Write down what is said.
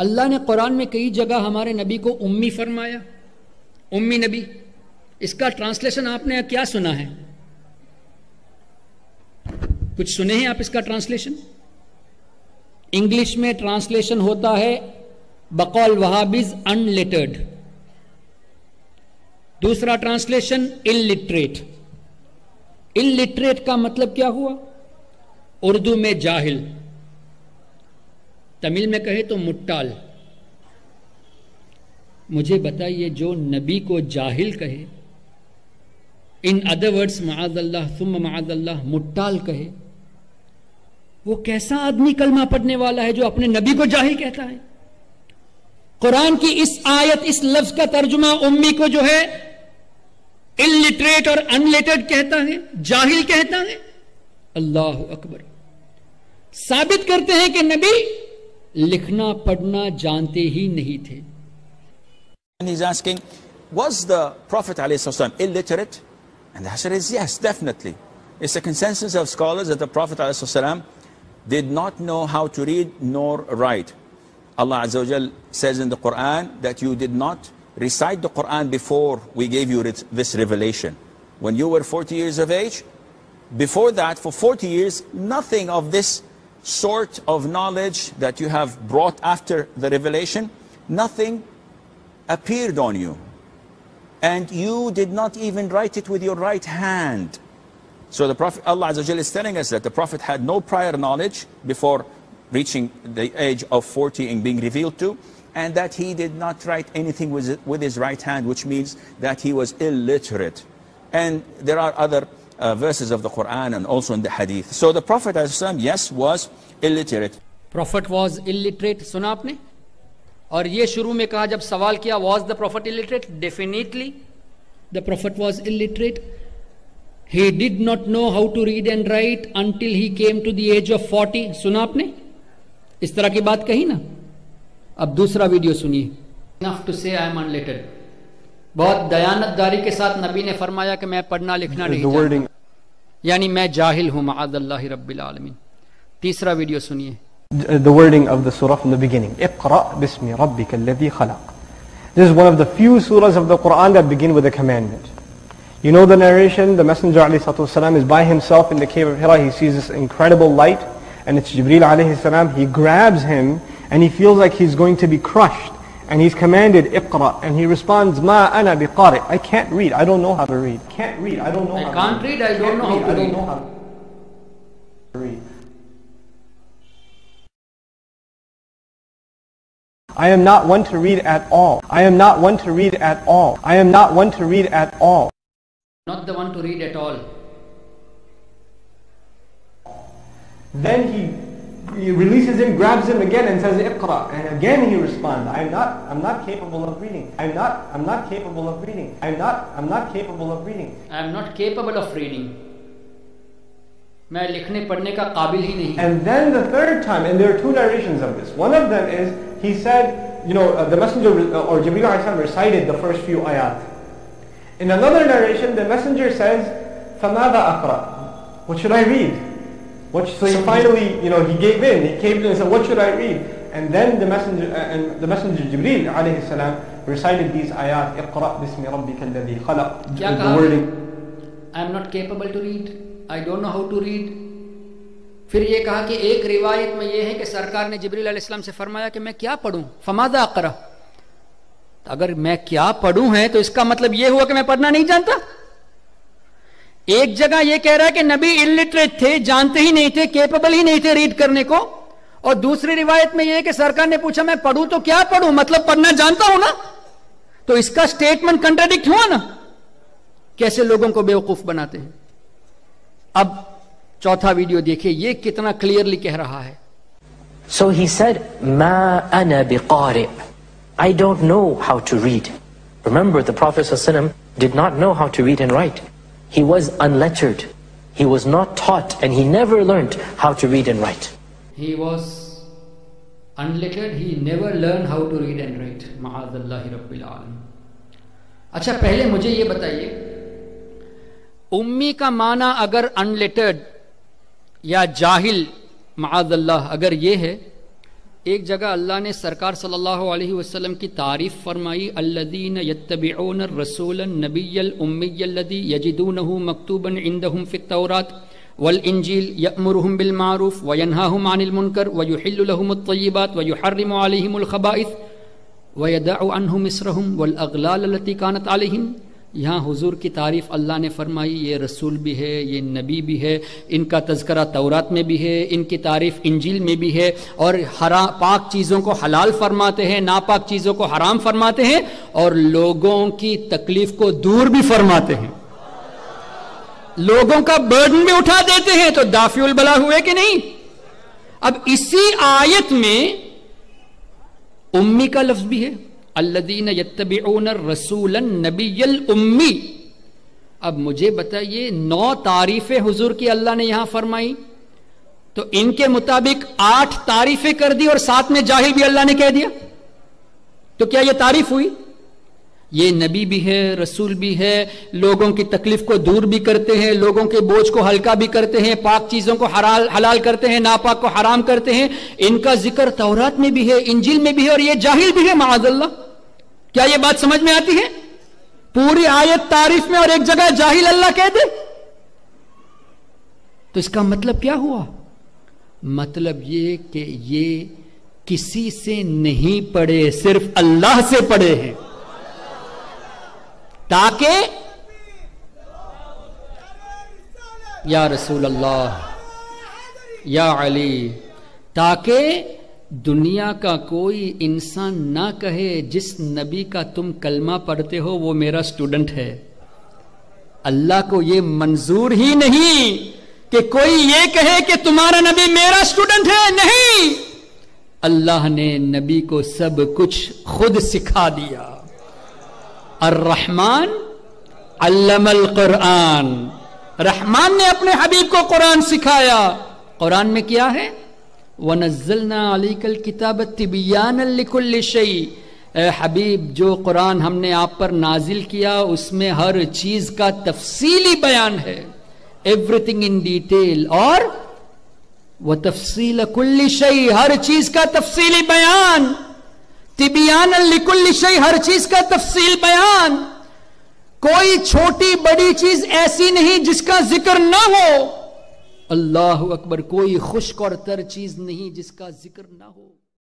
اللہ نے قرآن میں کئی جگہ ہمارے نبی کو امی فرمایا، امی نبی. اس کا ٹرانسلیشن آپ نے کیا سنا ہے؟ کچھ سنے ہیں آپ اس کا ٹرانسلیشن؟ انگلش میں ٹرانسلیشن ہوتا ہے بقول وہابیز ان لیٹرڈ. دوسرا ٹرانسلیشن illiterate. illiterate کا مطلب کیا ہوا؟ اردو میں جاہل، تمل میں کہے تو مٹال. مجھے بتائیے جو نبی کو جاہل کہے، ان ادر ورڈز معاذ اللہ ثم معاذ اللہ مٹال کہے، وہ کیسا آدمی کلمہ پڑھنے والا ہے جو اپنے نبی کو جاہل کہتا ہے؟ قرآن کی اس آیت، اس لفظ کا ترجمہ امی کو جو ہے illiterate اور unlettered کہتا ہے، جاہل کہتا ہے. اللہ اکبر. ثابت کرتے ہیں کہ نبی لکھنا پڑھنا جانتے ہی نہیں تھے. And he's asking, was the Prophet ﷺ illiterate? And the answer is yes, definitely. It's a consensus of scholars that the Prophet ﷺ did not know how to read nor write. Allah Azza wa Jal says in the Quran that you did not recite the Quran before we gave you this revelation. When you were 40 years of age, before that, for 40 years, nothing of this sort of knowledge that you have brought after the revelation, nothing appeared on you. And you did not even write it with your right hand. So the Prophet, Allah Azza wa Jal is telling us that the Prophet had no prior knowledge before reaching the age of 40 and being revealed to, and that he did not write anything with his right hand, which means that he was illiterate. And there are other verses of the Quran and also in the Hadith. So the Prophet ﷺ, yes, was illiterate. Prophet was illiterate. سنا آپ نے؟ اور یہ شروع میں کہا جب سوال کیا was the Prophet illiterate? Definitely the Prophet was illiterate. He did not know how to read and write until he came to the age of 40. سنا آپ نے؟ اس طرح کی بات کہی نا. اب دوسرا ویڈیو سنیے. Enough to say I am unlettered. بہت دیانت داری کے ساتھ نبی نے فرمایا کہ میں پڑھنا لکھنا نہیں جانتا، یعنی میں جاہل ہوں معاذ اللہ رب العالمین. تیسرا ویڈیو سنیے. The wording of the surah from the beginning. اقرأ بسم ربك الذي خلق. This is one of the few surahs of the Quran that begin with a commandment. You know the narration, the Messenger ﷺ is by himself in the cave of Hira. He sees this incredible light, and it's Jibreel ﷺ. He grabs him and he feels like he's going to be crushed. And he's commanded, Iqra. And he responds, Ma ana biqari. I can't read. I don't know how to read. Can't read. I don't know how to read. I can't read. I don't know how to read. I don't know how to read. I am not one to read at all. I am not one to read at all. I am not one to read at all. Not the one to read at all. Then he releases him, grabs him again and says, Iqra. And again he responds, I'm not capable of reading. I'm not capable of reading. I'm not capable of reading. I'm not capable of reading. میں لکھنے پڑھنے کا قابل ہی نہیں. And then the third time, and there are two narrations of this. One of them is, he said, the messenger or Jibreel ﷺ recited the first few ayat. In another narration, the messenger says, فَمَاذَا أَقْرَأ? What should I read? So he finally, he gave in. He caved in and said, what should I read? And then the messenger Jibreel alayhi salam recited these ayat, اقرأ بسم ربك الذي خلق. The wording. I am not capable to read. I don't know how to read. پھر یہ کہا کہ ایک روایت میں یہ ہے کہ سرکار نے جبریل علیہ السلام سے فرمایا کہ میں کیا پڑھوں؟ فماذا اقرأ. اگر میں کیا پڑھوں ہے تو اس کا مطلب یہ ہوا کہ میں پڑھنا نہیں جانتا. ایک جگہ یہ کہہ رہا ہے کہ نبی illiterate تھے، جانتے ہی نہیں تھے، کیپبل ہی نہیں تھے ریڈ کرنے کو. اور دوسری روایت میں یہ ہے کہ سرکار نے پوچھا میں پڑھوں تو کیا پڑھوں، مطلب پڑھنا جانتا ہوں نا. تو اس کا سٹیٹمنٹ کنٹراڈکٹ ہوا نا. کیسے لوگوں کو بیوقوف بناتے ہیں. اب چوتھا ویڈیو دیکھیں، یہ کتنا کلیئرلی کہہ رہا ہے. So he said, Ma ana biqari. I don't know how to read. Remember, the Prophet ﷺ did not know how to read and write. He was unlettered. He was not taught, and he never learned how to read and write. He was unlettered. He never learned how to read and write. Ma'adallahi Rabbil Alamin. اچھا پہلے مجھے یہ بتائیے، امی کا معنی اگر unlettered یا جاہل معاذ اللہ اگر یہ ہے، ایک جگہ اللہ نے سرکار صلی اللہ علیہ وسلم کی تعریف فرمائی، الذین یتبعون الرسول النبی الامی الذی یجدونہ مکتوبا عندہم فی التوراۃ والانجیل یأمرہم بالمعروف وینہاہم عن المنکر ویحل لہم الطیبات ویحرم علیہم الخبائث ویدع عنہم اسرہم والاغلال التی کانت علیہم. یہاں حضور کی تعریف اللہ نے فرمائی، یہ رسول بھی ہے، یہ نبی بھی ہے، ان کا تذکرہ تورات میں بھی ہے، ان کی تعریف انجیل میں بھی ہے، اور پاک چیزوں کو حلال فرماتے ہیں، ناپاک چیزوں کو حرام فرماتے ہیں، اور لوگوں کی تکلیف کو دور بھی فرماتے ہیں، لوگوں کا برڈن بھی اٹھا دیتے ہیں. تو دافع البلا ہوئے کہ نہیں؟ اب اسی آیت میں امی کا لفظ بھی ہے، الذین یتبعون الرسول النبی الامی. اب مجھے بتائیے 9 تعریفیں حضور کی اللہ نے یہاں فرمائی، تو ان کے مطابق 8 تعریفیں کر دی اور 7 میں جاہل بھی اللہ نے کہہ دیا، تو کیا یہ تعریف ہوئی؟ یہ نبی بھی ہے، رسول بھی ہے، لوگوں کی تکلیف کو دور بھی کرتے ہیں، لوگوں کے بوجھ کو ہلکا بھی کرتے ہیں، پاک چیزوں کو حلال کرتے ہیں، ناپاک کو حرام کرتے ہیں. ان کا ذکر تورات میں بھی ہے، انجیل میں بھی ہے، اور یہ جاہل بھی ہے معاذ اللہ. کیا یہ بات سمجھ میں آتی ہے؟ پوری آیت تعریف میں اور ایک جگہ جاہل اللہ کہہ دے. تو اس کا مطلب کیا ہوا؟ مطلب یہ کہ یہ کسی سے نہیں پڑھے، صرف اللہ سے پڑھے ہیں، تاکہ یا رسول اللہ یا علی، تاکہ دنیا کا کوئی انسان نہ کہے جس نبی کا تم کلمہ پڑھتے ہو وہ میرا سٹوڈنٹ ہے. اللہ کو یہ منظور ہی نہیں کہ کوئی یہ کہے کہ تمہارا نبی میرا سٹوڈنٹ ہے. نہیں، اللہ نے نبی کو سب کچھ خود سکھا دیا. الرحمن علم القرآن، رحمان نے اپنے حبیب کو قرآن سکھایا. قرآن میں کیا ہے؟ وَنَزَّلْنَا عَلَيْكَ الْكِتَابَ تِبْيَانًا لِكُلِّ شَيْءٍ. اے حبیب، جو قرآن ہم نے آپ پر نازل کیا اس میں ہر چیز کا تفصیلی بیان ہے، ایوری تھنگ ان ڈیٹیل. اور وَتَفْصِيلَ كُلِّ شَيْءٍ، ہر چیز کا تفصیلی بیان. تِبْيَانًا لِكُلِّ شَيْءٍ، ہر چیز کا تفصیل بیان. کوئی چھوٹی بڑی چیز ایسی نہیں جس کا ذکر نہ ہو. اللہ اکبر، کوئی خشک اور تر چیز نہیں جس کا ذکر نہ ہو.